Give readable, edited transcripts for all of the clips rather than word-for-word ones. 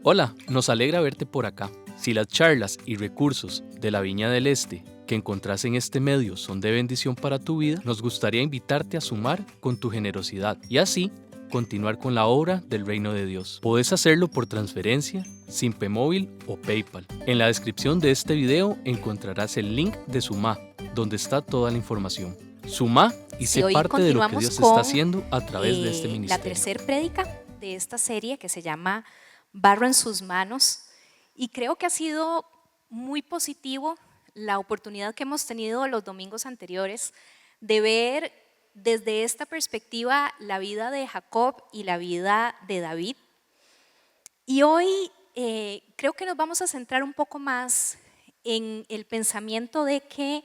Hola, nos alegra verte por acá. Si las charlas y recursos de la Viña del Este que encontrás en este medio son de bendición para tu vida, nos gustaría invitarte a sumar con tu generosidad y así continuar con la obra del Reino de Dios. Podés hacerlo por transferencia, Simpe Móvil o PayPal. En la descripción de este video encontrarás el link de Sumá, donde está toda la información. Sumá y sé Hoy parte de lo que Dios está haciendo a través de este la ministerio. tercera prédica de esta serie que se llama Barro en sus manos, y creo que ha sido muy positivo la oportunidad que hemos tenido los domingos anteriores de ver desde esta perspectiva la vida de Jacob y la vida de David. Y hoy creo que nos vamos a centrar un poco más en el pensamiento de que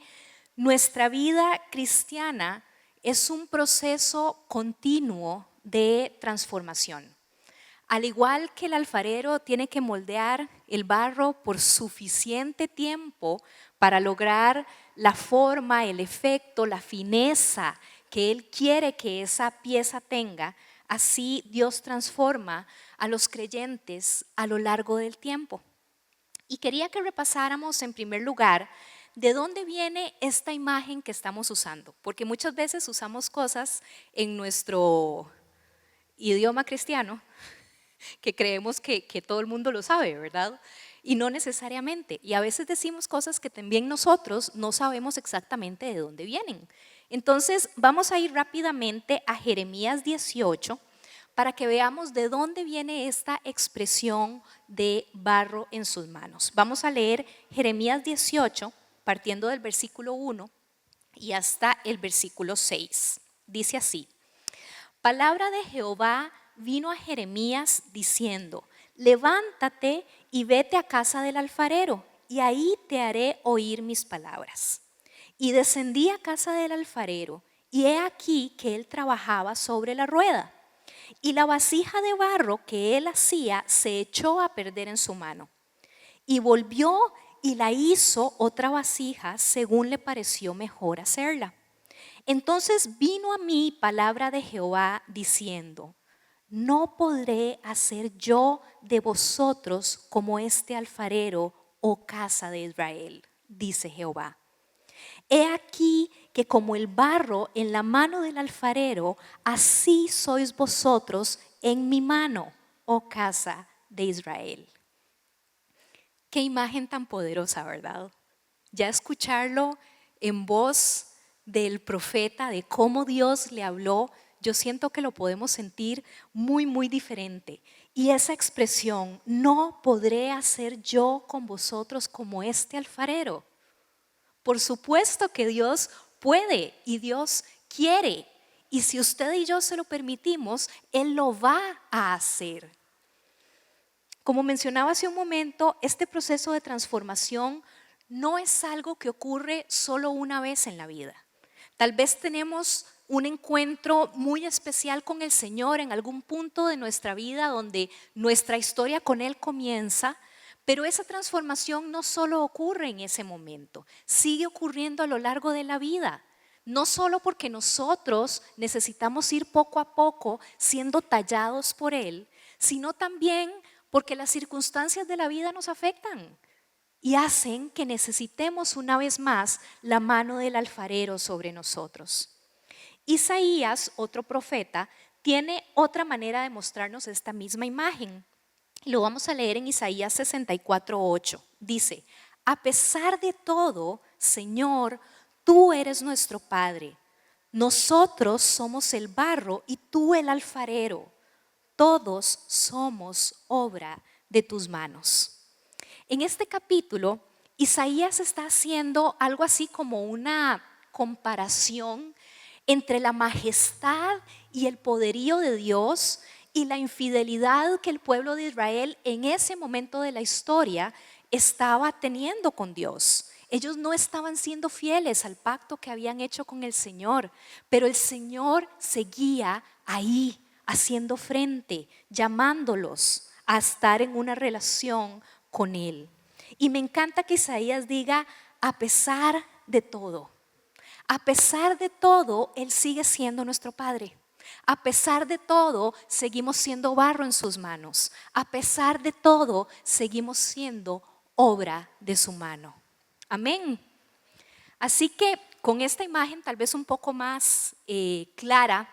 nuestra vida cristiana es un proceso continuo de transformación. Al igual que el alfarero tiene que moldear el barro por suficiente tiempo para lograr la forma, el efecto, la fineza que él quiere que esa pieza tenga, así Dios transforma a los creyentes a lo largo del tiempo. Y quería que repasáramos en primer lugar de dónde viene esta imagen que estamos usando, porque muchas veces usamos cosas en nuestro idioma cristiano que creemos que todo el mundo lo sabe, ¿verdad? Y no necesariamente. Y a veces decimos cosas que también nosotros no sabemos exactamente de dónde vienen. Entonces vamos a ir rápidamente a Jeremías 18 para que veamos de dónde viene esta expresión de barro en sus manos. Vamos a leer Jeremías 18 partiendo del versículo 1 y hasta el versículo 6. Dice así: Palabra de Jehová vino a Jeremías diciendo: levántate y vete a casa del alfarero, y ahí te haré oír mis palabras. Y descendí a casa del alfarero, y he aquí que él trabajaba sobre la rueda, y la vasija de barro que él hacía se echó a perder en su mano. Y volvió y la hizo otra vasija según le pareció mejor hacerla. Entonces vino a mí palabra de Jehová diciendo: no podré hacer yo de vosotros como este alfarero, oh casa de Israel, dice Jehová. He aquí que como el barro en la mano del alfarero, así sois vosotros en mi mano, oh casa de Israel. Qué imagen tan poderosa, ¿verdad? Ya escucharlo en voz del profeta, de cómo Dios le habló, yo siento que lo podemos sentir muy, muy diferente. Y esa expresión, no podré hacer yo con vosotros como este alfarero. Por supuesto que Dios puede y Dios quiere. Y si usted y yo se lo permitimos, Él lo va a hacer. Como mencionaba hace un momento, este proceso de transformación no es algo que ocurre solo una vez en la vida. Tal vez tenemos un encuentro muy especial con el Señor en algún punto de nuestra vida donde nuestra historia con Él comienza, pero esa transformación no solo ocurre en ese momento, sigue ocurriendo a lo largo de la vida. No solo porque nosotros necesitamos ir poco a poco siendo tallados por Él, sino también porque las circunstancias de la vida nos afectan y hacen que necesitemos una vez más la mano del alfarero sobre nosotros. Isaías, otro profeta, tiene otra manera de mostrarnos esta misma imagen. Lo vamos a leer en Isaías 64:8. Dice: a pesar de todo, Señor, tú eres nuestro Padre. Nosotros somos el barro y tú el alfarero. Todos somos obra de tus manos. En este capítulo, Isaías está haciendo algo así como una comparación entre la majestad y el poderío de Dios y la infidelidad que el pueblo de Israel en ese momento de la historia estaba teniendo con Dios. Ellos no estaban siendo fieles al pacto que habían hecho con el Señor, pero el Señor seguía ahí, haciendo frente, llamándolos a estar en una relación con Él. Y me encanta que Isaías diga: a pesar de todo, Él sigue siendo nuestro Padre. A pesar de todo, seguimos siendo barro en sus manos. A pesar de todo, seguimos siendo obra de su mano. Amén. Así que con esta imagen tal vez un poco más clara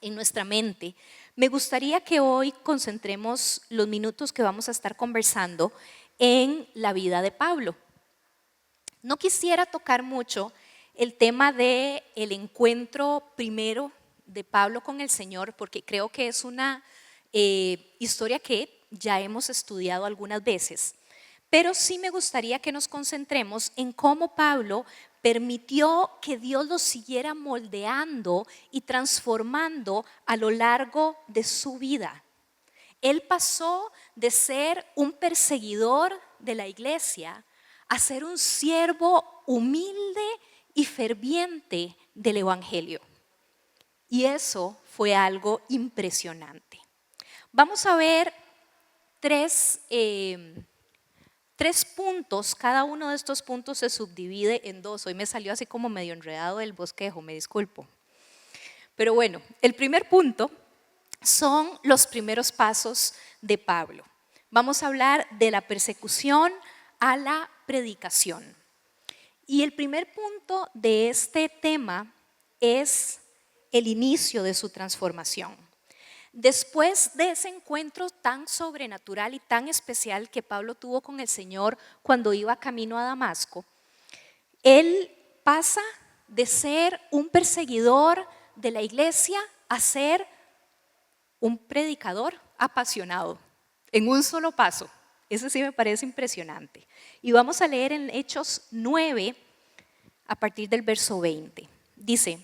en nuestra mente, me gustaría que hoy concentremos los minutos que vamos a estar conversando en la vida de Pablo. No quisiera tocar mucho el tema del encuentro primero de Pablo con el Señor, porque creo que es una historia que ya hemos estudiado algunas veces. Pero sí me gustaría que nos concentremos en cómo Pablo permitió que Dios lo siguiera moldeando y transformando a lo largo de su vida. Él pasó de ser un perseguidor de la iglesia a ser un siervo humilde y ferviente del Evangelio. Y eso fue algo impresionante. Vamos a ver tres puntos. Cada uno de estos puntos se subdivide en dos. Hoy me salió así como medio enredado el bosquejo, me disculpo. Pero bueno, el primer punto son los primeros pasos de Pablo. Vamos a hablar de la persecución a la predicación. Y el primer punto de este tema es el inicio de su transformación. Después de ese encuentro tan sobrenatural y tan especial que Pablo tuvo con el Señor cuando iba camino a Damasco, él pasa de ser un perseguidor de la iglesia a ser un predicador apasionado en un solo paso. Eso sí me parece impresionante. Y vamos a leer en Hechos 9 a partir del verso 20. Dice: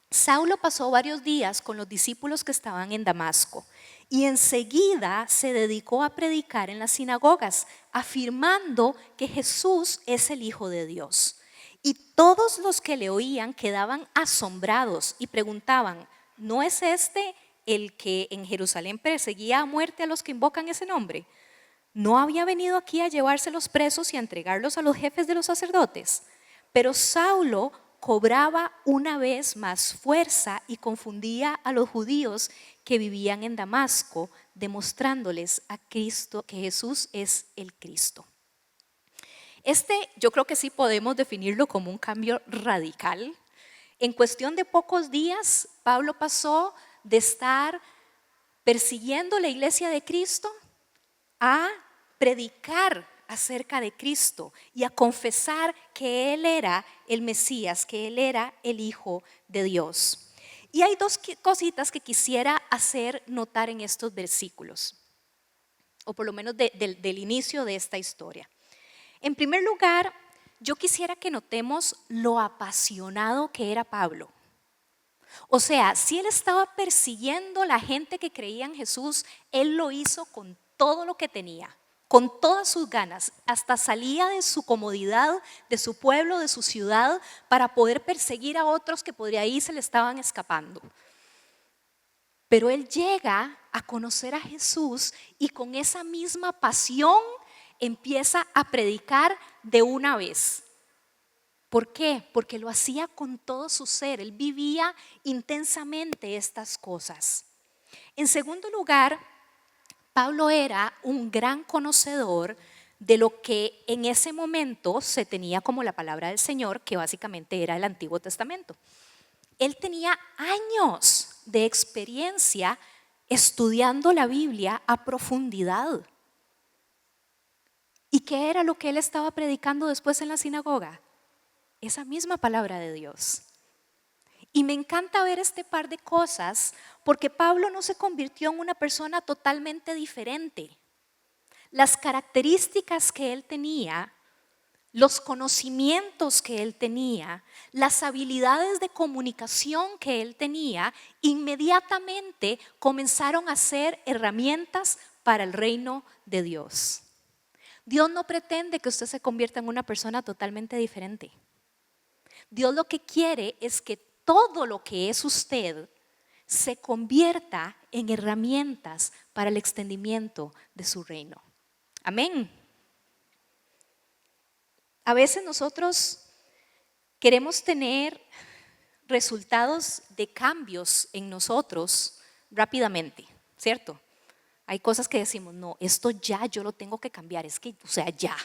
Saulo pasó varios días con los discípulos que estaban en Damasco y enseguida se dedicó a predicar en las sinagogas, afirmando que Jesús es el Hijo de Dios. Y todos los que le oían quedaban asombrados y preguntaban: ¿no es este el que en Jerusalén perseguía a muerte a los que invocan ese nombre? ¿No había venido aquí a llevarse los presos y a entregarlos a los jefes de los sacerdotes? Pero Saulo cobraba una vez más fuerza y confundía a los judíos que vivían en Damasco, demostrándoles a Cristo que Jesús es el Cristo. Yo creo que sí podemos definirlo como un cambio radical. En cuestión de pocos días, Pablo pasó de estar persiguiendo la iglesia de Cristo a predicar acerca de Cristo y a confesar que Él era el Mesías, que Él era el Hijo de Dios. Y hay dos cositas que quisiera hacer notar en estos versículos, o por lo menos del inicio de esta historia. En primer lugar, yo quisiera que notemos lo apasionado que era Pablo. O sea, si él estaba persiguiendo a la gente que creía en Jesús, él lo hizo con todo lo que tenía, con todas sus ganas, hasta salía de su comodidad, de su pueblo, de su ciudad, para poder perseguir a otros que por ahí se le estaban escapando. Pero él llega a conocer a Jesús y con esa misma pasión empieza a predicar de una vez. ¿Por qué? Porque lo hacía con todo su ser, él vivía intensamente estas cosas. En segundo lugar, Pablo era un gran conocedor de lo que en ese momento se tenía como la palabra del Señor, que básicamente era el Antiguo Testamento. Él tenía años de experiencia estudiando la Biblia a profundidad. ¿Y qué era lo que él estaba predicando después en la sinagoga? Esa misma palabra de Dios. Y me encanta ver este par de cosas porque Pablo no se convirtió en una persona totalmente diferente. Las características que él tenía, los conocimientos que él tenía, las habilidades de comunicación que él tenía, inmediatamente comenzaron a ser herramientas para el reino de Dios. Dios no pretende que usted se convierta en una persona totalmente diferente. Dios lo que quiere es que todo lo que es usted se convierta en herramientas para el extendimiento de su reino. Amén. A veces nosotros queremos tener resultados de cambios en nosotros rápidamente, ¿cierto? Hay cosas que decimos, no, esto ya yo lo tengo que cambiar, es que, o sea, ya,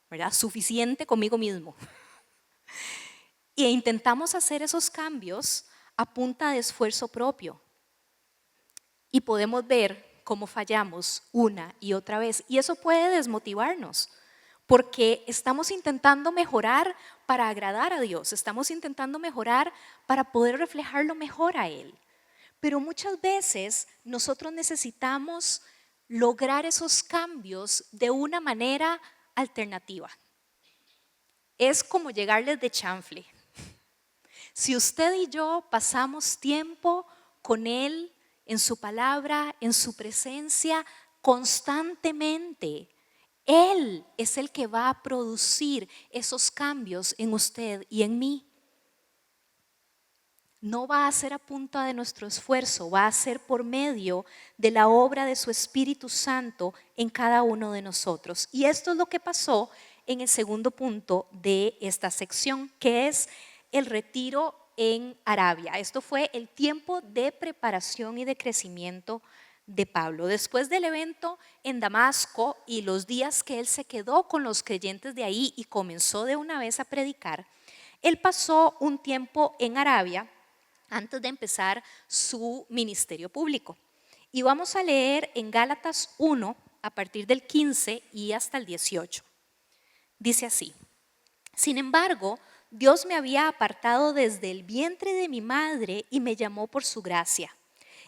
¿verdad? Suficiente conmigo mismo. E intentamos hacer esos cambios a punta de esfuerzo propio. Y podemos ver cómo fallamos una y otra vez. Y eso puede desmotivarnos, porque estamos intentando mejorar para agradar a Dios, estamos intentando mejorar para poder reflejarlo mejor a Él. Pero muchas veces nosotros necesitamos lograr esos cambios de una manera alternativa. Es como llegarles de chanfle. Si usted y yo pasamos tiempo con Él, en su palabra, en su presencia, constantemente, Él es el que va a producir esos cambios en usted y en mí. No va a ser a punta de nuestro esfuerzo, va a ser por medio de la obra de su Espíritu Santo en cada uno de nosotros. Y esto es lo que pasó en el segundo punto de esta sección, que es el retiro en Arabia. Esto fue el tiempo de preparación y de crecimiento de Pablo. Después del evento en Damasco y los días que él se quedó con los creyentes de ahí y comenzó de una vez a predicar, él pasó un tiempo en Arabia antes de empezar su ministerio público. Y vamos a leer en Gálatas 1 a partir del 15 y hasta el 18. Dice así: sin embargo, Dios me había apartado desde el vientre de mi madre y me llamó por su gracia.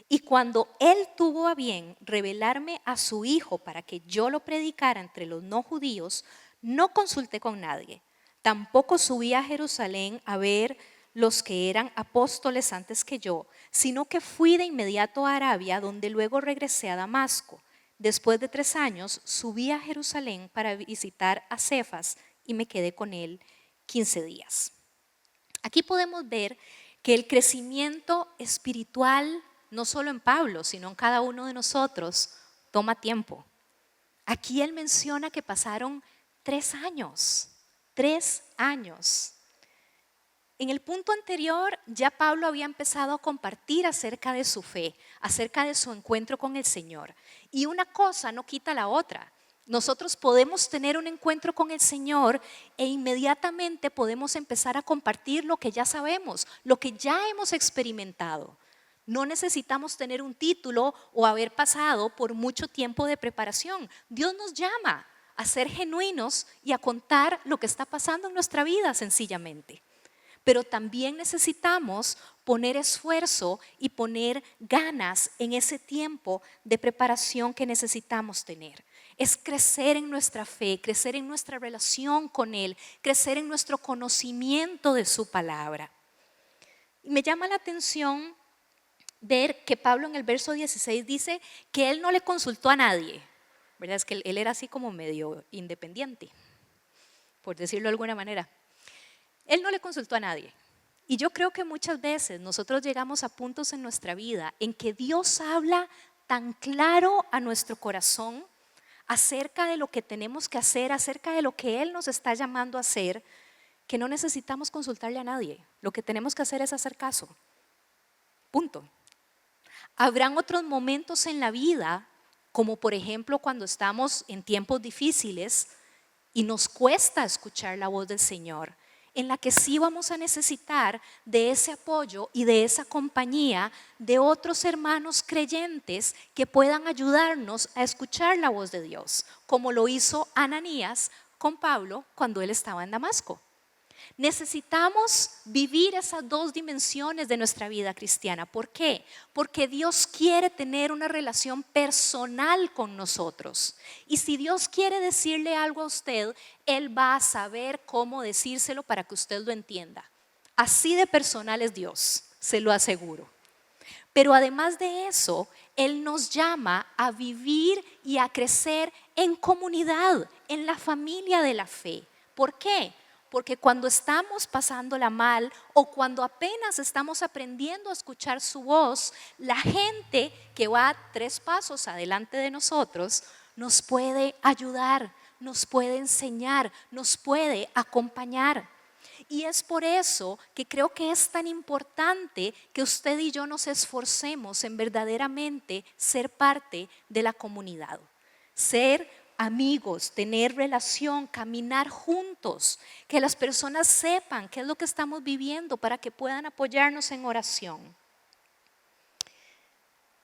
Y cuando Él tuvo a bien revelarme a su Hijo para que yo lo predicara entre los no judíos, no consulté con nadie. Tampoco subí a Jerusalén a ver los que eran apóstoles antes que yo, sino que fui de inmediato a Arabia, donde luego regresé a Damasco. Después de 3 años, subí a Jerusalén para visitar a Cefas y me quedé con él 15 días. Aquí podemos ver que el crecimiento espiritual, no solo en Pablo, sino en cada uno de nosotros, toma tiempo. Aquí él menciona que pasaron 3 años, 3 años. En el punto anterior ya Pablo había empezado a compartir acerca de su fe, acerca de su encuentro con el Señor. Y una cosa no quita la otra. Nosotros podemos tener un encuentro con el Señor e inmediatamente podemos empezar a compartir lo que ya sabemos, lo que ya hemos experimentado. No necesitamos tener un título o haber pasado por mucho tiempo de preparación. Dios nos llama a ser genuinos y a contar lo que está pasando en nuestra vida sencillamente. Pero también necesitamos poner esfuerzo y poner ganas en ese tiempo de preparación que necesitamos tener. Es crecer en nuestra fe, crecer en nuestra relación con Él, crecer en nuestro conocimiento de su palabra. Y me llama la atención ver que Pablo en el verso 16 dice que él no le consultó a nadie, ¿verdad? Es que él era así como medio independiente, por decirlo de alguna manera. Él no le consultó a nadie. Y yo creo que muchas veces nosotros llegamos a puntos en nuestra vida en que Dios habla tan claro a nuestro corazón acerca de lo que tenemos que hacer, acerca de lo que Él nos está llamando a hacer, que no necesitamos consultarle a nadie. Lo que tenemos que hacer es hacer caso. Punto. Habrán otros momentos en la vida, como por ejemplo cuando estamos en tiempos difíciles y nos cuesta escuchar la voz del Señor, en la que sí vamos a necesitar de ese apoyo y de esa compañía de otros hermanos creyentes que puedan ayudarnos a escuchar la voz de Dios, como lo hizo Ananías con Pablo cuando él estaba en Damasco. Necesitamos vivir esas 2 dimensiones de nuestra vida cristiana. ¿Por qué? Porque Dios quiere tener una relación personal con nosotros. Y si Dios quiere decirle algo a usted, Él va a saber cómo decírselo para que usted lo entienda. Así de personal es Dios, se lo aseguro. Pero además de eso, Él nos llama a vivir y a crecer en comunidad, en la familia de la fe. ¿Por qué? Porque cuando estamos pasándola mal o cuando apenas estamos aprendiendo a escuchar su voz, la gente que va 3 pasos adelante de nosotros nos puede ayudar, nos puede enseñar, nos puede acompañar. Y es por eso que creo que es tan importante que usted y yo nos esforcemos en verdaderamente ser parte de la comunidad, ser amigos, tener relación, caminar juntos, que las personas sepan qué es lo que estamos viviendo para que puedan apoyarnos en oración.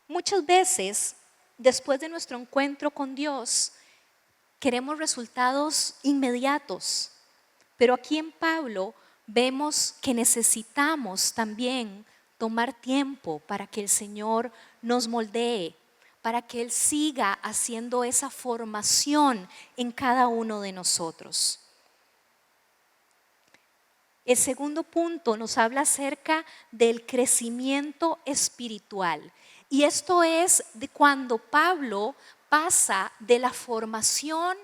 Muchas veces, después de nuestro encuentro con Dios, queremos resultados inmediatos, pero aquí en Pablo vemos que necesitamos también tomar tiempo para que el Señor nos moldee, para que Él siga haciendo esa formación en cada uno de nosotros. El segundo punto nos habla acerca del crecimiento espiritual. Y esto es de cuando Pablo pasa de la formación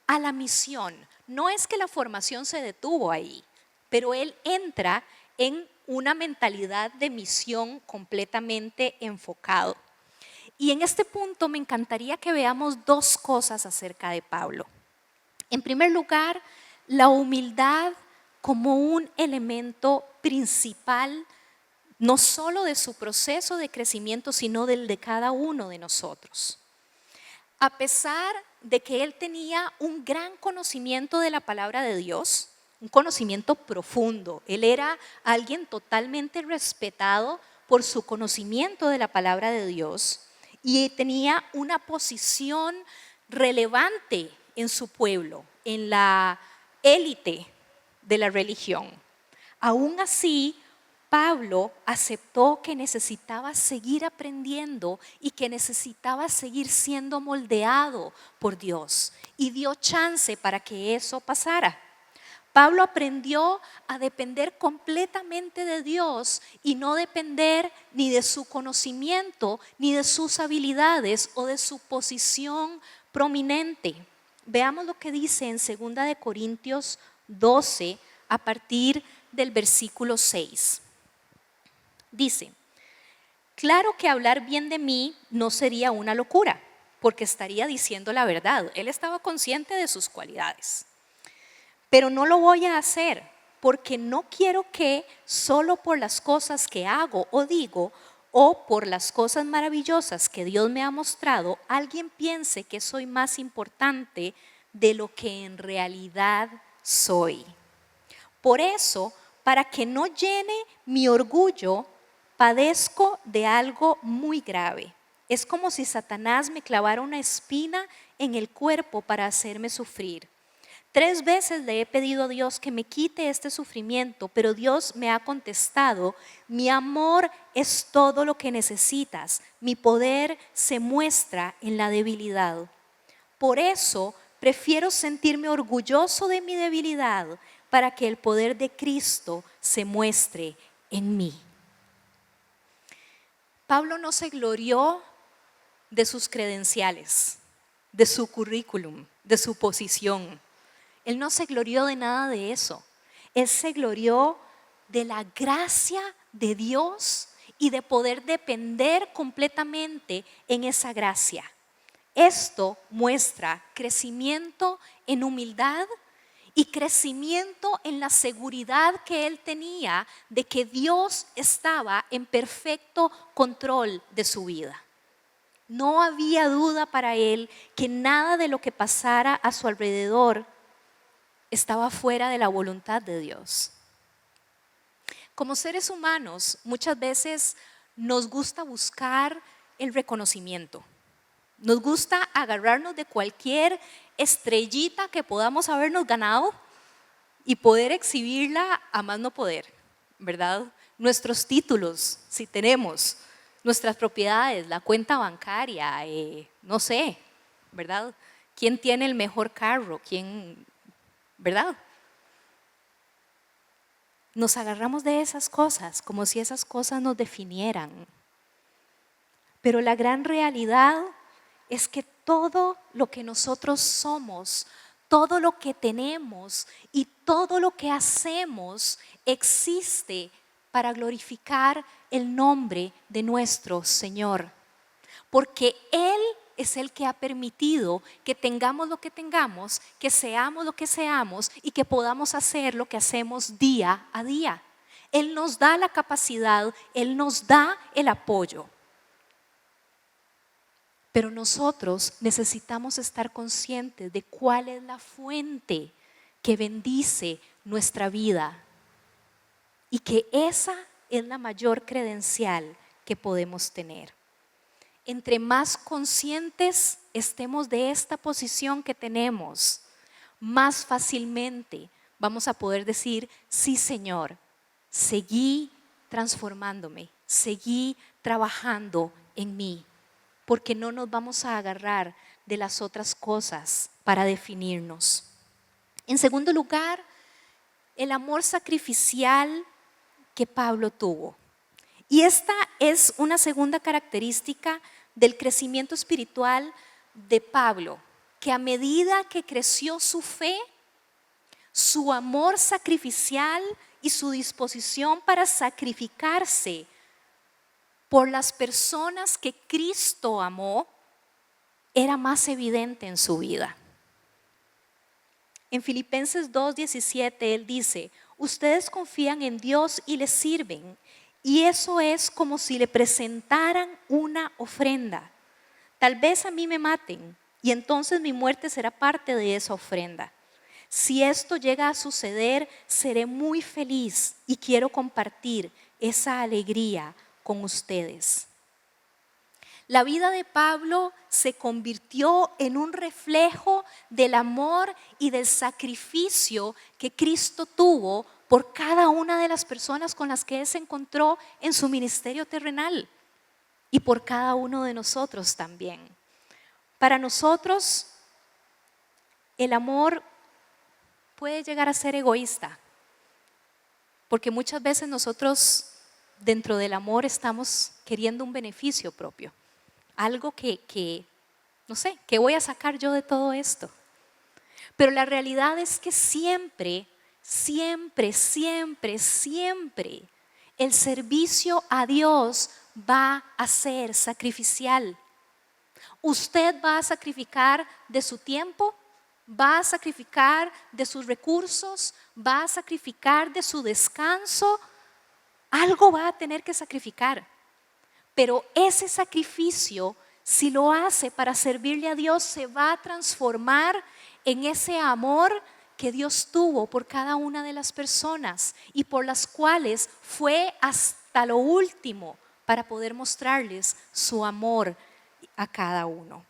a la misión. No es que la formación se detuvo ahí, pero él entra en una mentalidad de misión completamente enfocado. Y en este punto me encantaría que veamos dos cosas acerca de Pablo. En primer lugar, la humildad como un elemento principal, no solo de su proceso de crecimiento, sino del de cada uno de nosotros. A pesar de que él tenía un gran conocimiento de la palabra de Dios, un conocimiento profundo, él era alguien totalmente respetado por su conocimiento de la palabra de Dios y tenía una posición relevante en su pueblo, en la élite de la religión. Aún así, Pablo aceptó que necesitaba seguir aprendiendo y que necesitaba seguir siendo moldeado por Dios y dio chance para que eso pasara. Pablo aprendió a depender completamente de Dios y no depender ni de su conocimiento, ni de sus habilidades o de su posición prominente. Veamos lo que dice en 2 de Corintios 12 a partir del versículo 6. Dice: claro que hablar bien de mí no sería una locura, porque estaría diciendo la verdad. Él estaba consciente de sus cualidades. Pero no lo voy a hacer, porque no quiero que solo por las cosas que hago o digo, o por las cosas maravillosas que Dios me ha mostrado, alguien piense que soy más importante de lo que en realidad soy. Por eso, para que no llene mi orgullo, padezco de algo muy grave. Es como si Satanás me clavara una espina en el cuerpo para hacerme sufrir. 3 veces le he pedido a Dios que me quite este sufrimiento, pero Dios me ha contestado: mi amor es todo lo que necesitas, mi poder se muestra en la debilidad. Por eso prefiero sentirme orgulloso de mi debilidad para que el poder de Cristo se muestre en mí. Pablo no se glorió de sus credenciales, de su currículum, de su posición. Él no se glorió de nada de eso. Él se glorió de la gracia de Dios y de poder depender completamente en esa gracia. Esto muestra crecimiento en humildad y crecimiento en la seguridad que él tenía de que Dios estaba en perfecto control de su vida. No había duda para él que nada de lo que pasara a su alrededor estaba fuera de la voluntad de Dios. Como seres humanos, muchas veces nos gusta buscar el reconocimiento. Nos gusta agarrarnos de cualquier estrellita que podamos habernos ganado y poder exhibirla a más no poder, ¿verdad? Nuestros títulos, si tenemos, nuestras propiedades, la cuenta bancaria, no sé, ¿verdad? ¿Quién tiene el mejor carro? ¿Quién, verdad? Nos agarramos de esas cosas como si esas cosas nos definieran. Pero la gran realidad es que todo lo que nosotros somos, todo lo que tenemos y todo lo que hacemos existe para glorificar el nombre de nuestro Señor. Porque Él es el que ha permitido que tengamos lo que tengamos, que seamos lo que seamos y que podamos hacer lo que hacemos día a día. Él nos da la capacidad, Él nos da el apoyo. Pero nosotros necesitamos estar conscientes de cuál es la fuente que bendice nuestra vida y que esa es la mayor credencial que podemos tener. Entre más conscientes estemos de esta posición que tenemos, más fácilmente vamos a poder decir, sí, Señor, seguí transformándome, seguí trabajando en mí, porque no nos vamos a agarrar de las otras cosas para definirnos. En segundo lugar, el amor sacrificial que Pablo tuvo. Y esta es una segunda característica del crecimiento espiritual de Pablo, que a medida que creció su fe, su amor sacrificial y su disposición para sacrificarse por las personas que Cristo amó, era más evidente en su vida. En Filipenses 2:17 él dice, ustedes confían en Dios y le sirven, y eso es como si le presentaran una ofrenda. Tal vez a mí me maten, y entonces mi muerte será parte de esa ofrenda. Si esto llega a suceder, seré muy feliz y quiero compartir esa alegría con ustedes. La vida de Pablo se convirtió en un reflejo del amor y del sacrificio que Cristo tuvo por cada una de las personas con las que Él se encontró en su ministerio terrenal y por cada uno de nosotros también. Para nosotros, el amor puede llegar a ser egoísta, porque muchas veces nosotros dentro del amor estamos queriendo un beneficio propio. Algo que no sé, ¿qué voy a sacar yo de todo esto? Pero la realidad es que siempre el servicio a Dios va a ser sacrificial. Usted va a sacrificar de su tiempo, va a sacrificar de sus recursos, va a sacrificar de su descanso. Algo va a tener que sacrificar. Pero ese sacrificio, si lo hace para servirle a Dios, se va a transformar en ese amor que Dios tuvo por cada una de las personas y por las cuales fue hasta lo último para poder mostrarles su amor a cada uno.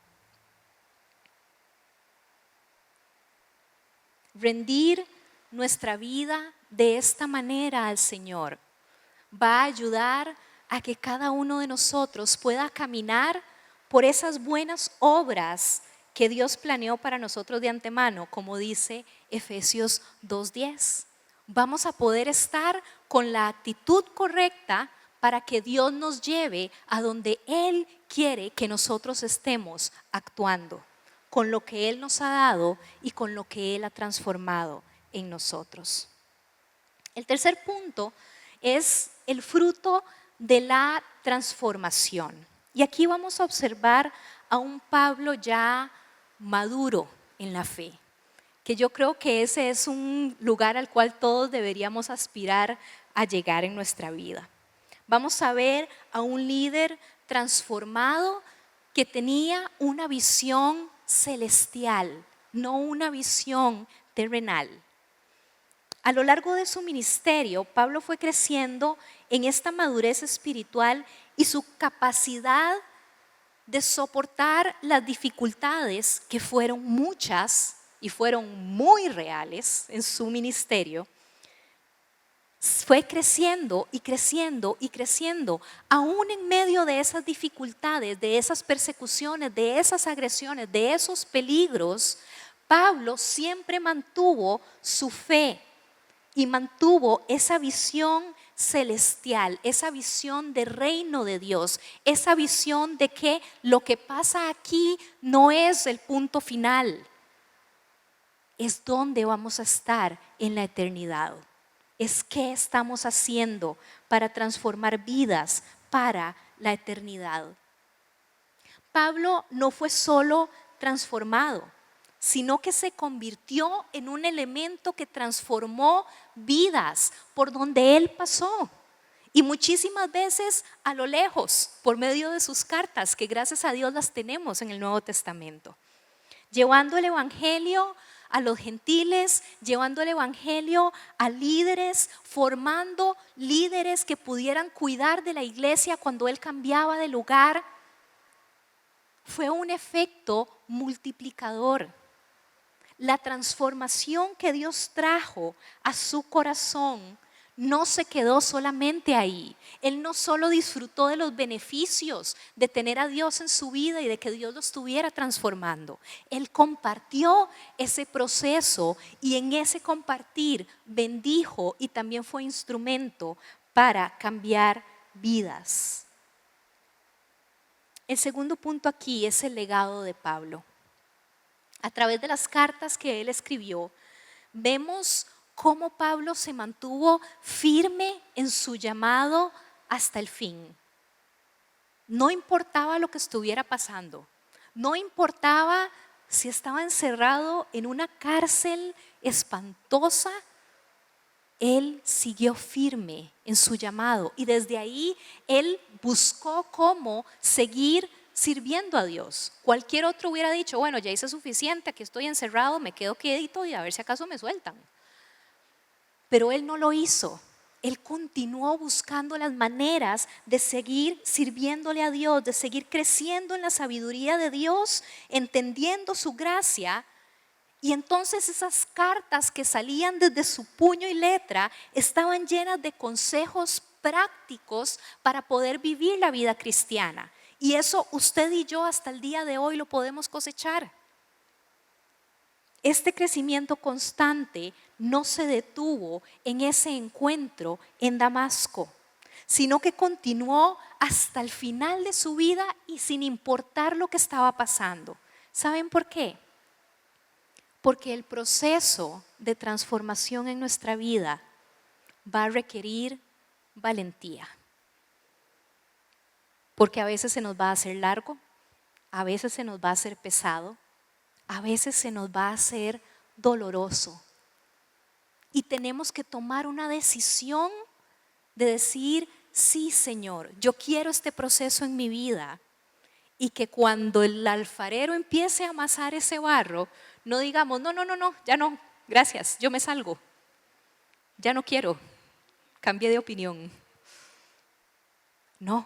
Rendir nuestra vida de esta manera al Señor va a ayudar a que cada uno de nosotros pueda caminar por esas buenas obras que Dios planeó para nosotros de antemano, como dice Efesios 2:10. Vamos a poder estar con la actitud correcta para que Dios nos lleve a donde Él quiere que nosotros estemos actuando, con lo que Él nos ha dado y con lo que Él ha transformado en nosotros. El tercer punto es el fruto de la transformación. Y aquí vamos a observar a un Pablo ya maduro en la fe, que yo creo que ese es un lugar al cual todos deberíamos aspirar a llegar en nuestra vida. Vamos a ver a un líder transformado que tenía una visión celestial, no una visión terrenal. A lo largo de su ministerio, Pablo fue creciendo en esta madurez espiritual y su capacidad de soportar las dificultades, que fueron muchas y fueron muy reales en su ministerio, fue creciendo y creciendo y creciendo. Aún en medio de esas dificultades, de esas persecuciones, de esas agresiones, de esos peligros, Pablo siempre mantuvo su fe y mantuvo esa visión celestial, esa visión de reino de Dios, esa visión de que lo que pasa aquí no es el punto final, es donde vamos a estar en la eternidad. Es qué estamos haciendo para transformar vidas para la eternidad. Pablo no fue solo transformado, sino que se convirtió en un elemento que transformó vidas por donde él pasó. Y muchísimas veces a lo lejos, por medio de sus cartas, que gracias a Dios las tenemos en el Nuevo Testamento. Llevando el evangelio a los gentiles, llevando el evangelio a líderes, formando líderes que pudieran cuidar de la iglesia cuando él cambiaba de lugar. Fue un efecto multiplicador. La transformación que Dios trajo a su corazón no se quedó solamente ahí. Él no solo disfrutó de los beneficios de tener a Dios en su vida y de que Dios lo estuviera transformando. Él compartió ese proceso y en ese compartir bendijo y también fue instrumento para cambiar vidas. El segundo punto aquí es el legado de Pablo. A través de las cartas que él escribió, vemos cómo Pablo se mantuvo firme en su llamado hasta el fin. No importaba lo que estuviera pasando, no importaba si estaba encerrado en una cárcel espantosa, él siguió firme en su llamado y desde ahí él buscó cómo seguir sirviendo a Dios. Cualquier otro hubiera dicho, bueno, ya hice suficiente, aquí estoy encerrado, me quedo quietito y a ver si acaso me sueltan. Pero él no lo hizo. Él continuó buscando las maneras de seguir sirviéndole a Dios, de seguir creciendo en la sabiduría de Dios, entendiendo su gracia. Y entonces esas cartas que salían desde su puño y letra estaban llenas de consejos prácticos para poder vivir la vida cristiana. Y eso usted y yo hasta el día de hoy lo podemos cosechar. Este crecimiento constante no se detuvo en ese encuentro en Damasco, sino que continuó hasta el final de su vida y sin importar lo que estaba pasando. ¿Saben por qué? Porque el proceso de transformación en nuestra vida va a requerir valentía. Porque a veces se nos va a hacer largo, a veces se nos va a hacer pesado, a veces se nos va a hacer doloroso. Y tenemos que tomar una decisión de decir, sí, Señor, yo quiero este proceso en mi vida. Y que cuando el alfarero empiece a amasar ese barro, no digamos, no, ya no, gracias, yo me salgo. Ya no quiero, cambié de opinión. No,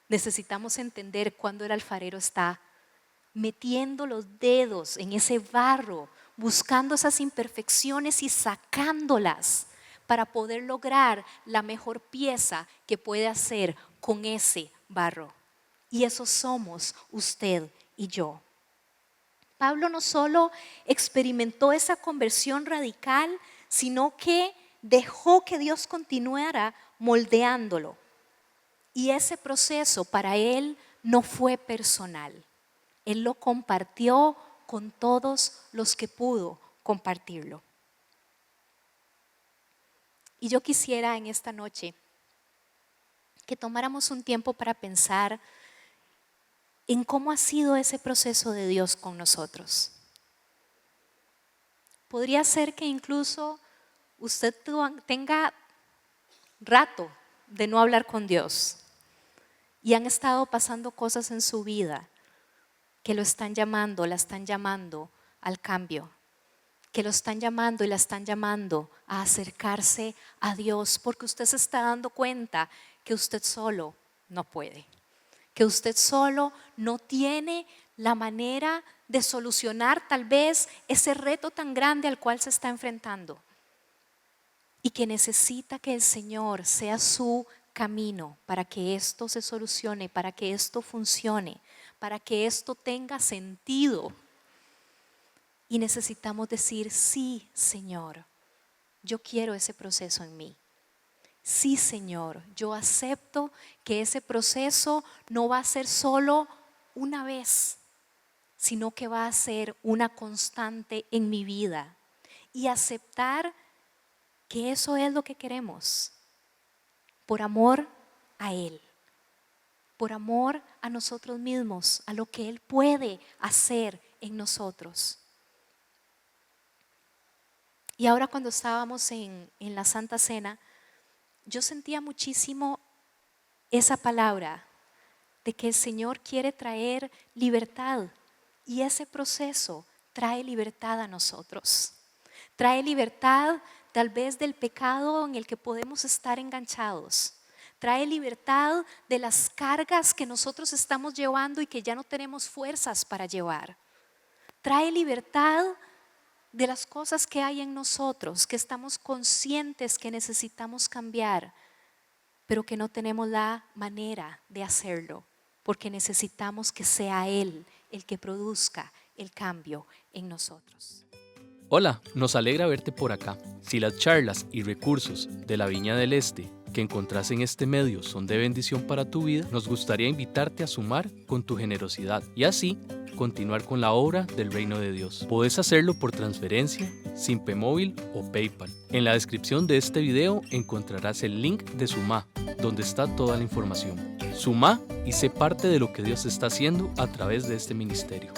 necesitamos entender cuando el alfarero está metiendo los dedos en ese barro, buscando esas imperfecciones y sacándolas para poder lograr la mejor pieza que puede hacer con ese barro. Y eso somos usted y yo. Pablo no solo experimentó esa conversión radical, sino que dejó que Dios continuara moldeándolo. Y ese proceso para él no fue personal. Él lo compartió con todos los que pudo compartirlo. Y yo quisiera en esta noche que tomáramos un tiempo para pensar en cómo ha sido ese proceso de Dios con nosotros. Podría ser que incluso usted tenga rato de no hablar con Dios y han estado pasando cosas en su vida que lo están llamando, la están llamando al cambio, que lo están llamando y la están llamando a acercarse a Dios, porque usted se está dando cuenta que usted solo no puede, que usted solo no tiene la manera de solucionar tal vez ese reto tan grande al cual se está enfrentando y que necesita que el Señor sea su camino para que esto se solucione, para que esto funcione, para que esto tenga sentido. Y necesitamos decir, sí, Señor, yo quiero ese proceso en mí. Sí, Señor, yo acepto que ese proceso no va a ser solo una vez, sino que va a ser una constante en mi vida. Y aceptar que eso es lo que queremos, por amor a Él. por amor a nosotros mismos, a lo que Él puede hacer en nosotros. Y ahora cuando estábamos en la Santa Cena, yo sentía muchísimo esa palabra de que el Señor quiere traer libertad, y ese proceso trae libertad a nosotros. Trae libertad tal vez del pecado en el que podemos estar enganchados. Trae libertad de las cargas que nosotros estamos llevando y que ya no tenemos fuerzas para llevar. Trae libertad de las cosas que hay en nosotros, que estamos conscientes que necesitamos cambiar, pero que no tenemos la manera de hacerlo, porque necesitamos que sea Él el que produzca el cambio en nosotros. Hola, nos alegra verte por acá. Si las charlas y recursos de la Viña del Este que encontrás en este medio son de bendición para tu vida, nos gustaría invitarte a sumar con tu generosidad y así continuar con la obra del reino de Dios. Puedes hacerlo por transferencia, Simpe Móvil o PayPal. En la descripción de este video encontrarás el link de Sumá, donde está toda la información. Sumá y sé parte de lo que Dios está haciendo a través de este ministerio.